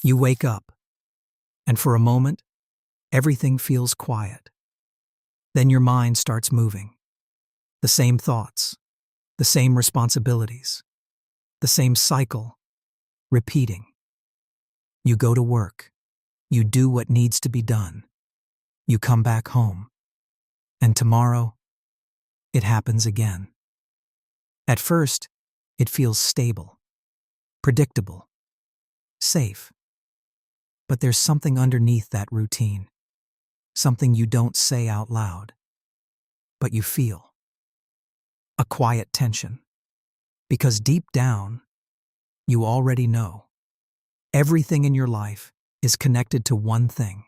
You wake up, and for a moment, everything feels quiet. Then your mind starts moving. The same thoughts, the same responsibilities, the same cycle, repeating. You go to work. You do what needs to be done. You come back home. And tomorrow, it happens again. At first, it feels stable, predictable, safe. But there's something underneath that routine, something you don't say out loud, but you feel. A quiet tension. Because deep down, you already know. Everything in your life is connected to one thing,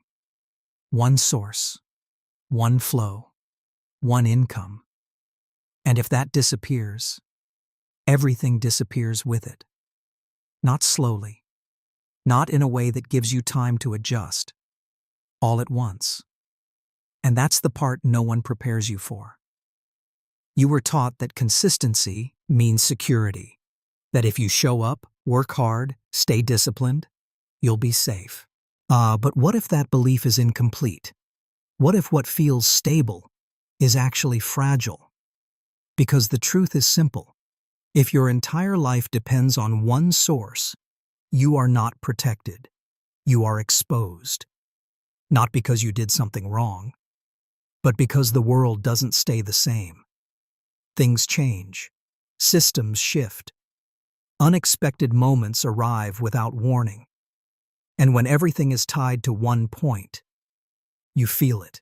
one source, one flow, one income. And if that disappears, everything disappears with it. Not slowly, not in a way that gives you time to adjust, all at once. And that's the part no one prepares you for. You were taught that consistency means security, that if you show up, work hard, stay disciplined, you'll be safe. But what if that belief is incomplete? What if what feels stable is actually fragile? Because the truth is simple. If your entire life depends on one source, you are not protected. You are exposed. Not because you did something wrong, but because the world doesn't stay the same. Things change. Systems shift. Unexpected moments arrive without warning. And when everything is tied to one point, you feel it.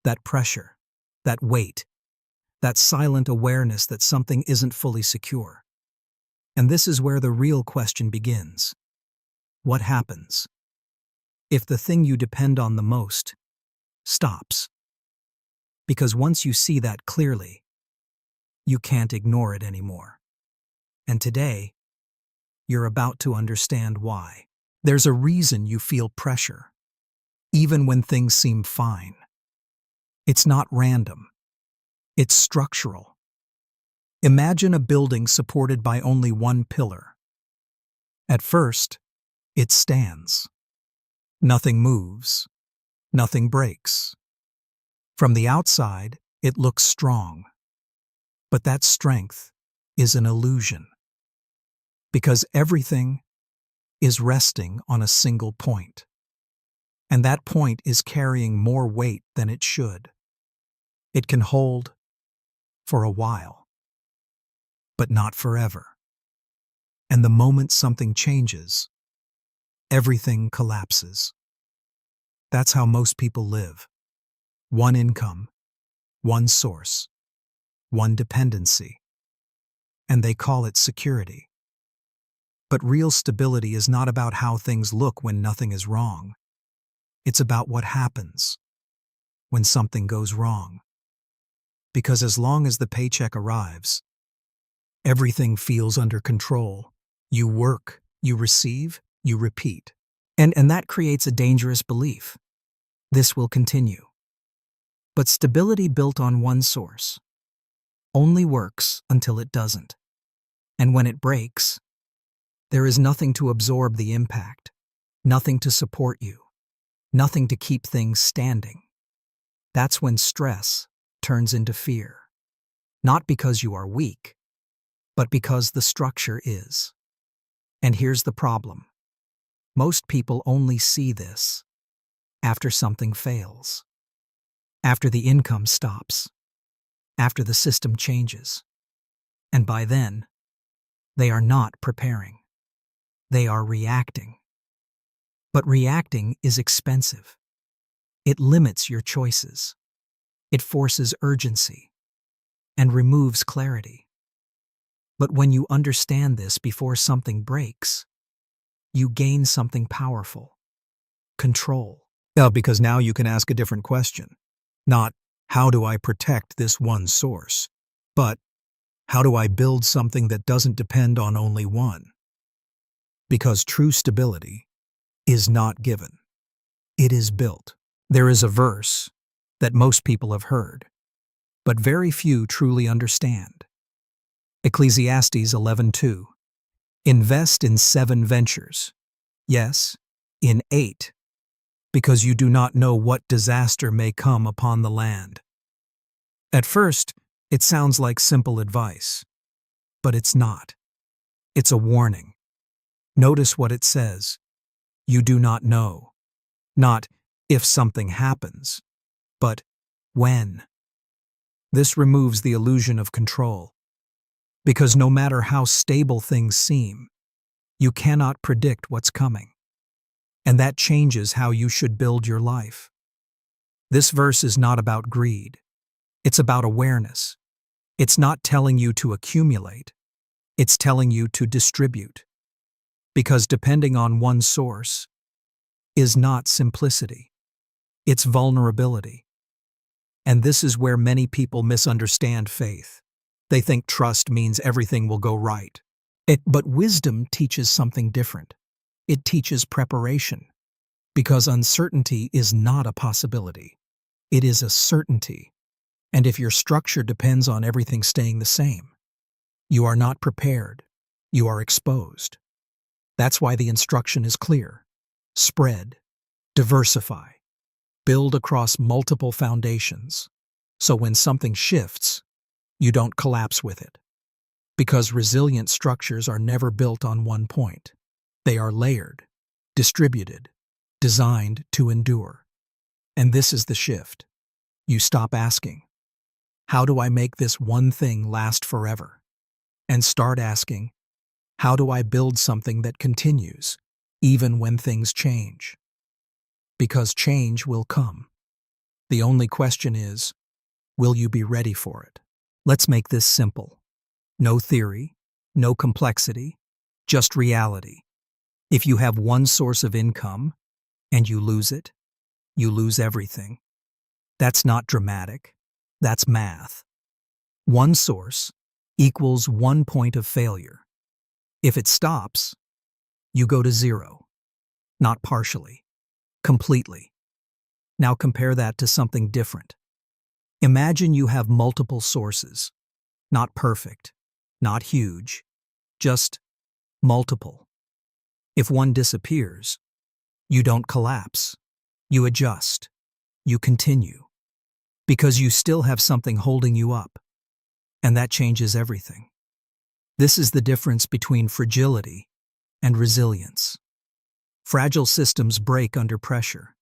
That pressure, that weight, that silent awareness that something isn't fully secure. And this is where the real question begins. What happens if the thing you depend on the most stops? Because once you see that clearly, you can't ignore it anymore. And today, you're about to understand why. There's a reason you feel pressure, even when things seem fine. It's not random. It's structural. Imagine a building supported by only one pillar. At first, it stands. Nothing moves. Nothing breaks. From the outside, it looks strong. But that strength is an illusion. Because everything is resting on a single point. And that point is carrying more weight than it should. It can hold for a while, but not forever. And the moment something changes, everything collapses. That's how most people live. One income, one source, one dependency. And they call it security. But real stability is not about how things look when nothing is wrong. It's about what happens when something goes wrong. Because as long as the paycheck arrives, everything feels under control. You work, you receive, you repeat. And that creates a dangerous belief. This will continue. But stability built on one source only works until it doesn't. And when it breaks, there is nothing to absorb the impact, nothing to support you, nothing to keep things standing. That's when stress turns into fear. Not because you are weak, but because the structure is. And here's the problem. Most people only see this after something fails, after the income stops, after the system changes. And by then, they are not preparing. They are reacting. But reacting is expensive. It limits your choices. It forces urgency and removes clarity. But when you understand this before something breaks, you gain something powerful: control. Because now you can ask a different question. Not, how do I protect this one source? But, how do I build something that doesn't depend on only one? Because true stability is not given. It is built. There is a verse that most people have heard, but very few truly understand. Ecclesiastes 11:2. Invest in 7 ventures. Yes, In 8, because you do not know what disaster may come upon the land. At first, it sounds like simple advice, but it's not. It's a warning. Notice what it says. You do not know. Not if something happens, but when. This removes the illusion of control. Because no matter how stable things seem, you cannot predict what's coming. And that changes how you should build your life. This verse is not about greed. It's about awareness. It's not telling you to accumulate. It's telling you to distribute. Because depending on one source is not simplicity. It's vulnerability. And this is where many people misunderstand faith. They think trust means everything will go right. But wisdom teaches something different. It teaches preparation. Because uncertainty is not a possibility. It is a certainty. And if your structure depends on everything staying the same, you are not prepared. You are exposed. That's why the instruction is clear. Spread, diversify, build across multiple foundations. So when something shifts, you don't collapse with it. Because resilient structures are never built on one point. They are layered, distributed, designed to endure. And this is the shift. You stop asking, how do I make this one thing last forever? And start asking, how do I build something that continues, even when things change? Because change will come. The only question is, will you be ready for it? Let's make this simple. No theory, no complexity, just reality. If you have one source of income and you lose it, you lose everything. That's not dramatic. That's math. One source equals 1 point of failure. If it stops, you go to 0. Not partially, completely. Now compare that to something different. Imagine you have multiple sources. Not perfect, not huge, just multiple. If one disappears, you don't collapse. You adjust. You continue. Because you still have something holding you up. And that changes everything. This is the difference between fragility and resilience. Fragile systems break under pressure.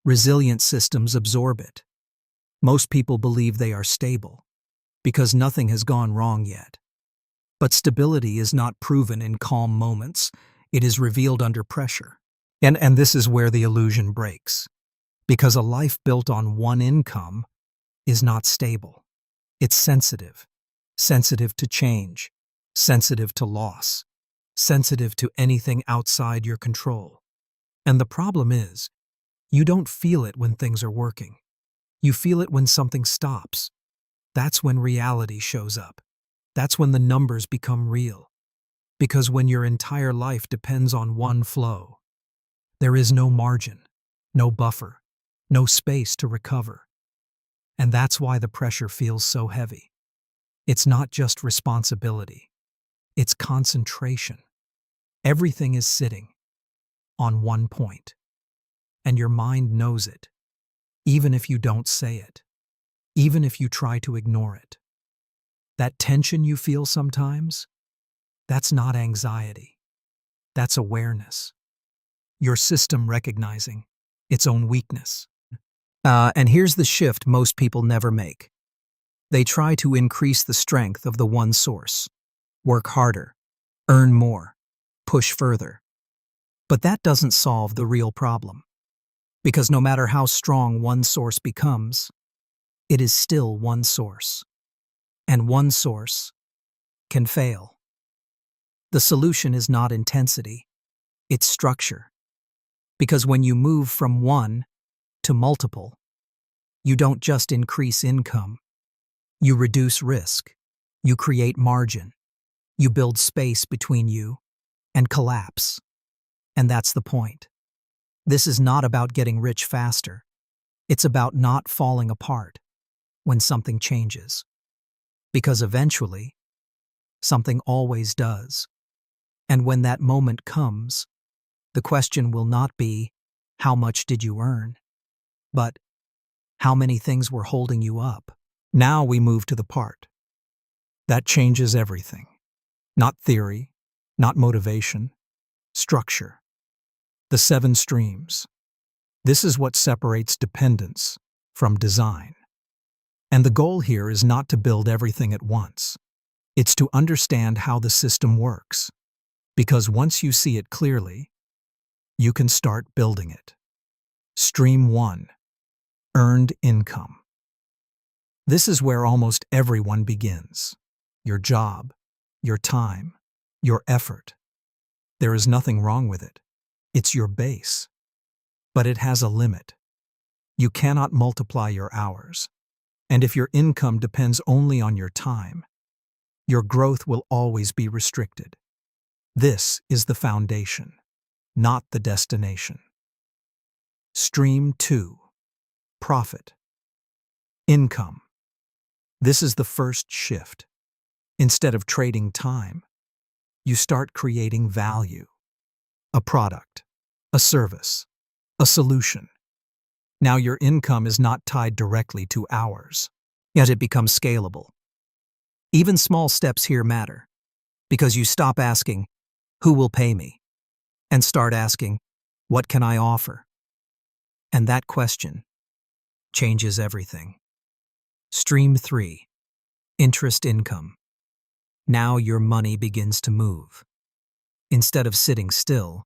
Resilient systems absorb it. Most people believe they are stable because nothing has gone wrong yet. But stability is not proven in calm moments. It is revealed under pressure. And this is where the illusion breaks. Because a life built on one income is not stable. It's sensitive. Sensitive to change. Sensitive to loss. Sensitive to anything outside your control. And the problem is, you don't feel it when things are working. You feel it when something stops. That's when reality shows up. That's when the numbers become real. Because when your entire life depends on one flow, there is no margin, no buffer, no space to recover. And that's why the pressure feels so heavy. It's not just responsibility. It's concentration. Everything is sitting on one point. And your mind knows it, even if you don't say it, even if you try to ignore it. That tension you feel sometimes, that's not anxiety. That's awareness. Your system recognizing its own weakness. And here's the shift most people never make. They try to increase the strength of the one source. Work harder, earn more, push further. But that doesn't solve the real problem. Because no matter how strong one source becomes, it is still one source. And one source can fail. The solution is not intensity, it's structure. Because when you move from one to multiple, you don't just increase income. You reduce risk. You create margin. You build space between you and collapse. And that's the point. This is not about getting rich faster. It's about not falling apart when something changes. Because eventually, something always does. And when that moment comes, The question will not be, how much did you earn? But, how many things were holding you up? Now we move to the part that changes everything. Not theory, not motivation, structure. The 7 streams. This is what separates dependence from design. And the goal here is not to build everything at once. It's to understand how the system works. Because once you see it clearly, you can start building it. Stream 1. Earned income. This is where almost everyone begins. Your job, your time, your effort. There is nothing wrong with it. It's your base. But it has a limit. You cannot multiply your hours. And if your income depends only on your time, your growth will always be restricted. This is the foundation, not the destination. Stream 2. Profit. Income. This is the first shift. Instead of trading time, you start creating value. A product, a service, a solution. Now your income is not tied directly to hours, yet it becomes scalable. Even small steps here matter, because you stop asking, who will pay me? And start asking, what can I offer? And that question changes everything. Stream 3. Interest income. Now your money begins to move. Instead of sitting still,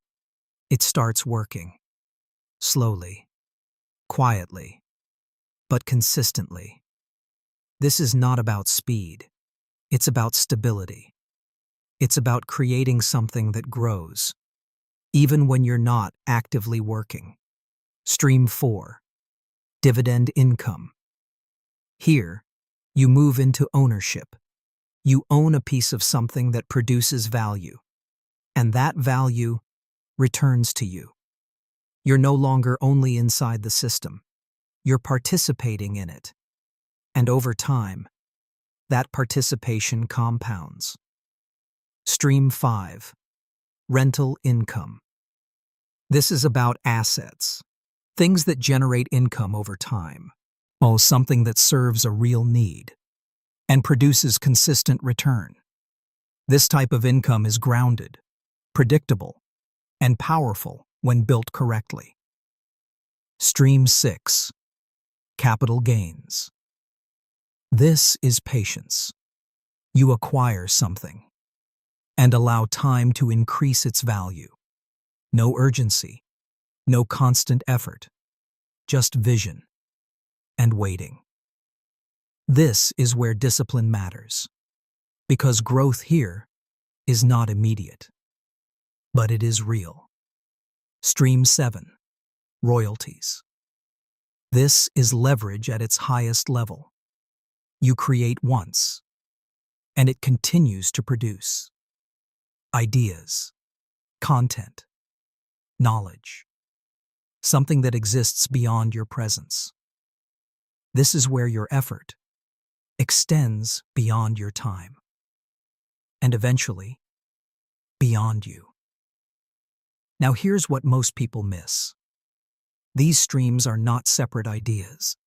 it starts working. Slowly, quietly, but consistently. This is not about speed. It's about stability. It's about creating something that grows, even when you're not actively working. Stream 4. Dividend income. Here, you move into ownership. You own a piece of something that produces value, and that value returns to you. You're no longer only inside the system. You're participating in it. And over time, that participation compounds. Stream 5. Rental income. This is about assets, things that generate income over time. Something that serves a real need and produces consistent return. This type of income is grounded, predictable, and powerful when built correctly. Stream 6. Capital gains. This is patience. You acquire something and allow time to increase its value. No urgency, no constant effort, just vision and waiting. This is where discipline matters, because growth here is not immediate, but it is real. Stream 7. Royalties. This is leverage at its highest level. You create once, and it continues to produce. Ideas, content, knowledge. Something that exists beyond your presence. This is where your effort extends beyond your time, and eventually, beyond you. Now here's what most people miss. These streams are not separate ideas.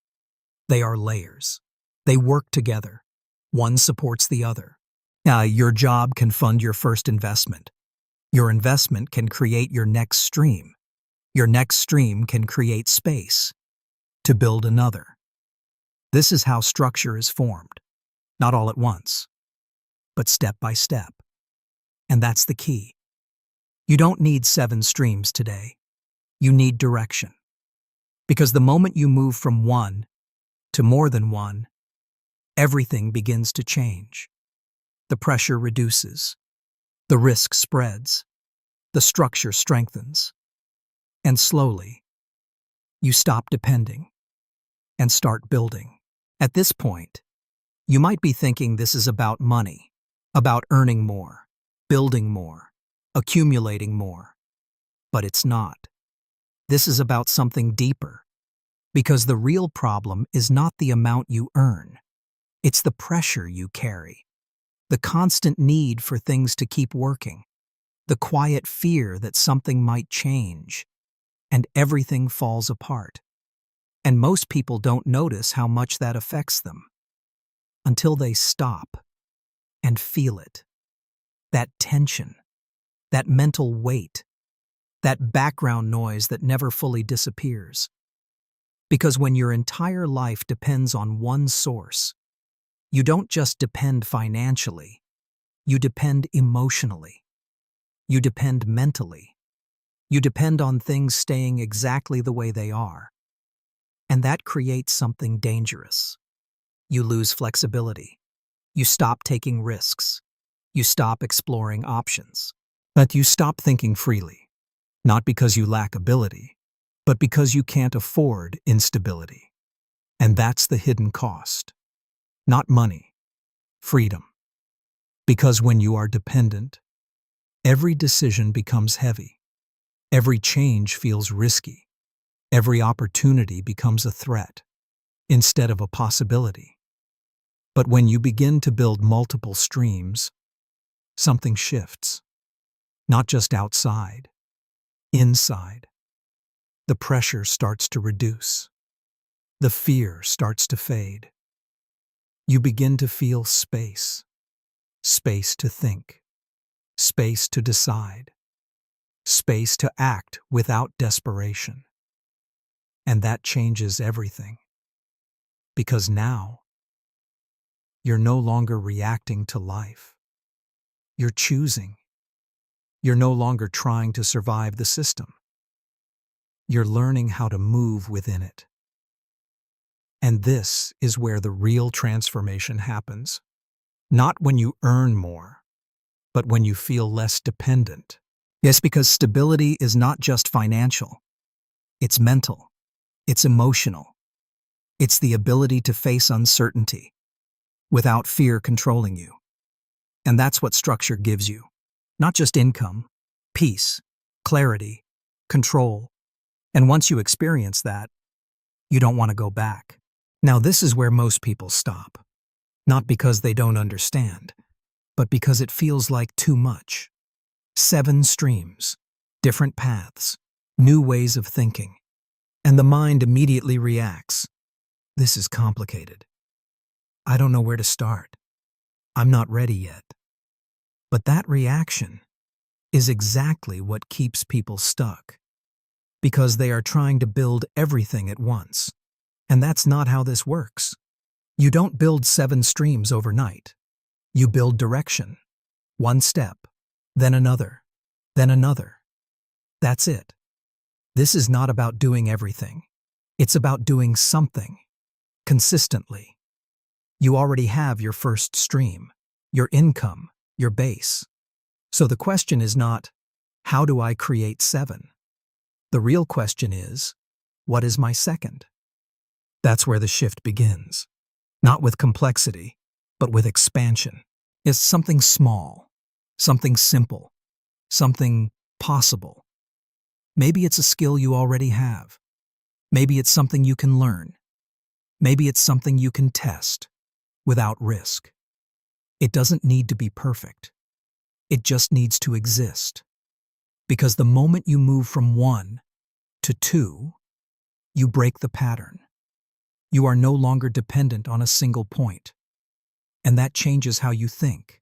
They are layers. They work together. One supports the other. Your job can fund your first investment. Your investment can create your next stream. Your next stream can create space to build another. This is how structure is formed, not all at once, but step by step. And that's the key. You don't need 7 streams today. You need direction. Because the moment you move from one to more than one, everything begins to change. The pressure reduces, the risk spreads, the structure strengthens, and slowly, you stop depending and start building. At this point, you might be thinking this is about money, about earning more, building more, accumulating more. But it's not. This is about something deeper, because the real problem is not the amount you earn. It's the pressure you carry, the constant need for things to keep working, the quiet fear that something might change, and everything falls apart. And most people don't notice how much that affects them until they stop and feel it. That tension, that mental weight, that background noise that never fully disappears. Because when your entire life depends on one source, you don't just depend financially, you depend emotionally, you depend mentally, you depend on things staying exactly the way they are. And that creates something dangerous. You lose flexibility. You stop taking risks. You stop exploring options. But you stop thinking freely, not because you lack ability, but because you can't afford instability. And that's the hidden cost. Not money, freedom. Because when you are dependent, every decision becomes heavy. Every change feels risky. Every opportunity becomes a threat instead of a possibility. But when you begin to build multiple streams, something shifts. Not just outside, inside. The pressure starts to reduce. The fear starts to fade. You begin to feel space. Space to think. Space to decide. Space to act without desperation. And that changes everything. Because now, you're no longer reacting to life. You're choosing. You're no longer trying to survive the system. You're learning how to move within it. And this is where the real transformation happens. Not when you earn more, but when you feel less dependent. Yes, because stability is not just financial. It's mental. It's emotional. It's the ability to face uncertainty without fear controlling you. And that's what structure gives you. Not just income, peace, clarity, control. And once you experience that, you don't want to go back. Now, this is where most people stop. Not because they don't understand, but because it feels like too much. 7 streams, different paths, new ways of thinking. And the mind immediately reacts. This is complicated. I don't know where to start. I'm not ready yet. But that reaction is exactly what keeps people stuck. Because they are trying to build everything at once. And that's not how this works. You don't build 7 streams overnight. You build direction. One step, then another, then another. That's it. This is not about doing everything. It's about doing something, consistently. You already have your first stream, your income, your base. So the question is not, how do I create 7? The real question is, what is my second? That's where the shift begins. Not with complexity, but with expansion. It's something small, something simple, something possible. Maybe it's a skill you already have. Maybe it's something you can learn. Maybe it's something you can test without risk. It doesn't need to be perfect. It just needs to exist. Because the moment you move from 1 to 2, you break the pattern. You are no longer dependent on a single point. And that changes how you think,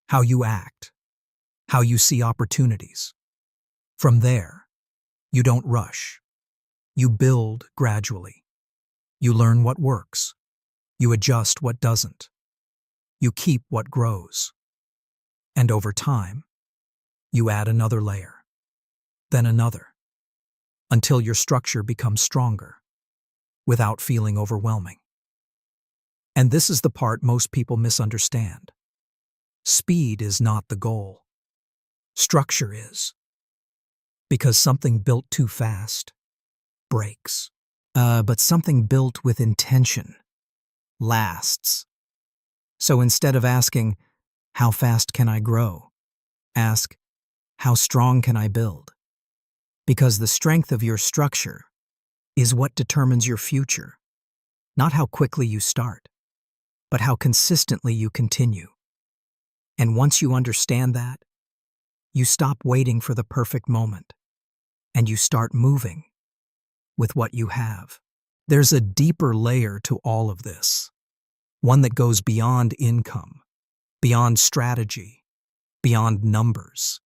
how you act, how you see opportunities. From there, you don't rush. You build gradually. You learn what works. You adjust what doesn't. You keep what grows. And over time, you add another layer, then another, until your structure becomes stronger, without feeling overwhelming. And this is the part most people misunderstand. Speed is not the goal. Structure is. Because something built too fast breaks. But something built with intention lasts. So instead of asking, how fast can I grow? Ask, how strong can I build? Because the strength of your structure is what determines your future. Not how quickly you start, but how consistently you continue. And once you understand that, You stop waiting for the perfect moment, and you start moving with what you have. There's a deeper layer to all of this, one that goes beyond income, beyond strategy, beyond numbers.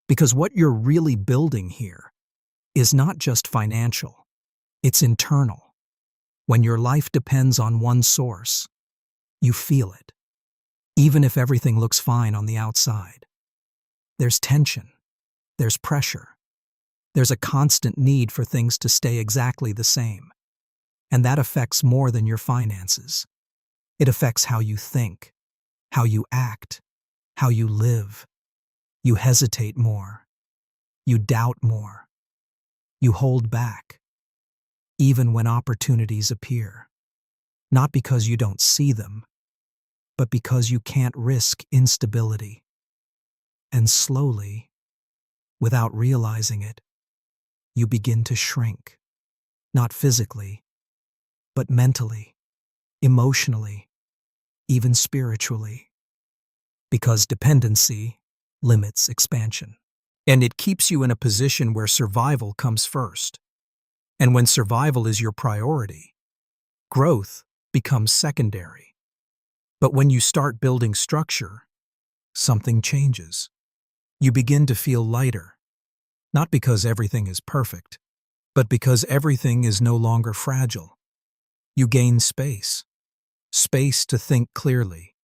Because what you're really building here is not just financial, it's internal. When your life depends on one source, you feel it, even if everything looks fine on the outside. There's tension, there's pressure, there's a constant need for things to stay exactly the same. And that affects more than your finances. It affects how you think, how you act, how you live. You hesitate more. You doubt more. You hold back, even when opportunities appear. Not because you don't see them, but because you can't risk instability. And slowly, without realizing it, you begin to shrink. Not physically, but mentally, emotionally, even spiritually. Because dependency limits expansion. And it keeps you in a position where survival comes first. And when survival is your priority, growth becomes secondary. But when you start building structure, something changes. You begin to feel lighter, not because everything is perfect, but because everything is no longer fragile. You gain space. Space to think clearly.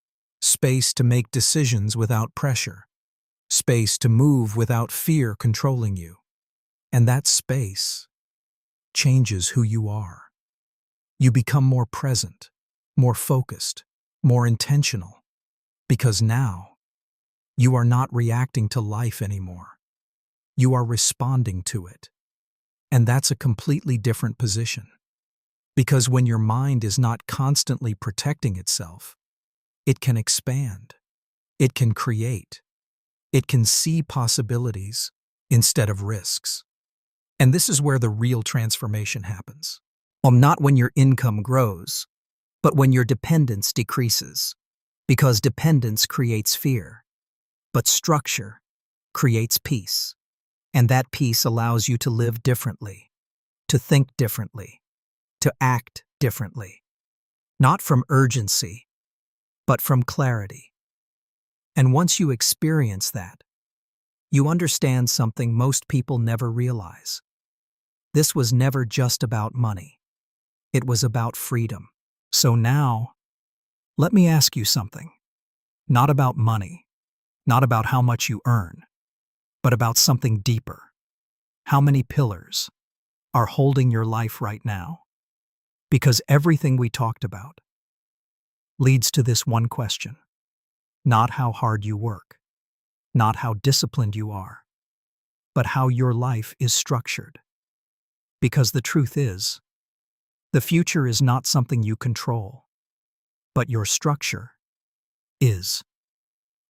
Space to make decisions without pressure. Space to move without fear controlling you. And that space changes who you are. You become more present, more focused, more intentional. Because now, you are not reacting to life anymore. You are responding to it. And that's a completely different position. Because when your mind is not constantly protecting itself, it can expand. It can create. It can see possibilities instead of risks. And this is where the real transformation happens. Well, not when your income grows, but when your dependence decreases. Because dependence creates fear, but structure creates peace. And that peace allows you to live differently, to think differently, to act differently. Not from urgency, but from clarity. And once you experience that, you understand something most people never realize. This was never just about money. It was about freedom. So now, let me ask you something. Not about money, not about how much you earn, but about something deeper. How many pillars are holding your life right now? Because everything we talked about leads to this one question. Not how hard you work, not how disciplined you are, but how your life is structured. Because the truth is, the future is not something you control, but your structure is.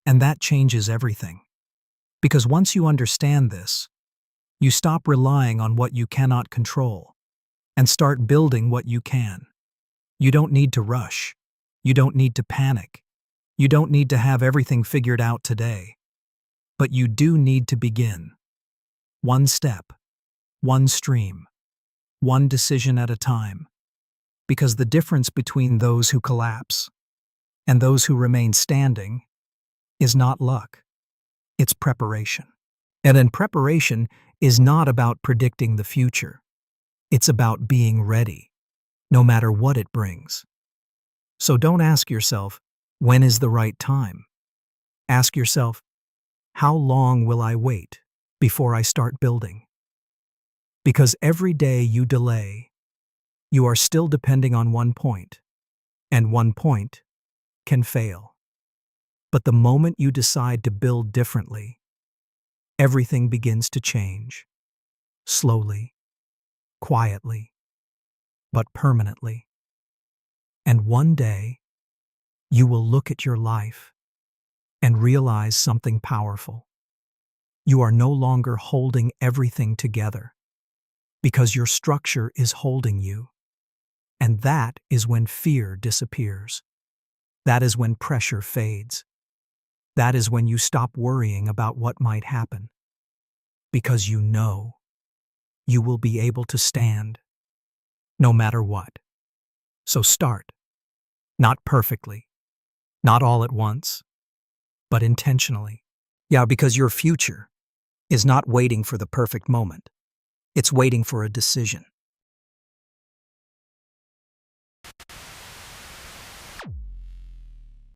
And that changes everything. Because once you understand this, you stop relying on what you cannot control and start building what you can. You don't need to rush. You don't need to panic. You don't need to have everything figured out today. But you do need to begin. One step, one stream, one decision at a time. Because the difference between those who collapse and those who remain standing is not luck. It's preparation. And then preparation is not about predicting the future. It's about being ready, no matter what it brings. So don't ask yourself, when is the right time? Ask yourself, how long will I wait before I start building? Because every day you delay, you are still depending on one point, and one point can fail. But the moment you decide to build differently, everything begins to change. Slowly, quietly, but permanently. And one day, you will look at your life and realize something powerful. You are no longer holding everything together because your structure is holding you. And that is when fear disappears. That is when pressure fades. That is when you stop worrying about what might happen, because you know you will be able to stand no matter what. So start, not perfectly, not all at once, but intentionally. Yeah, because your future is not waiting for the perfect moment. It's waiting for a decision.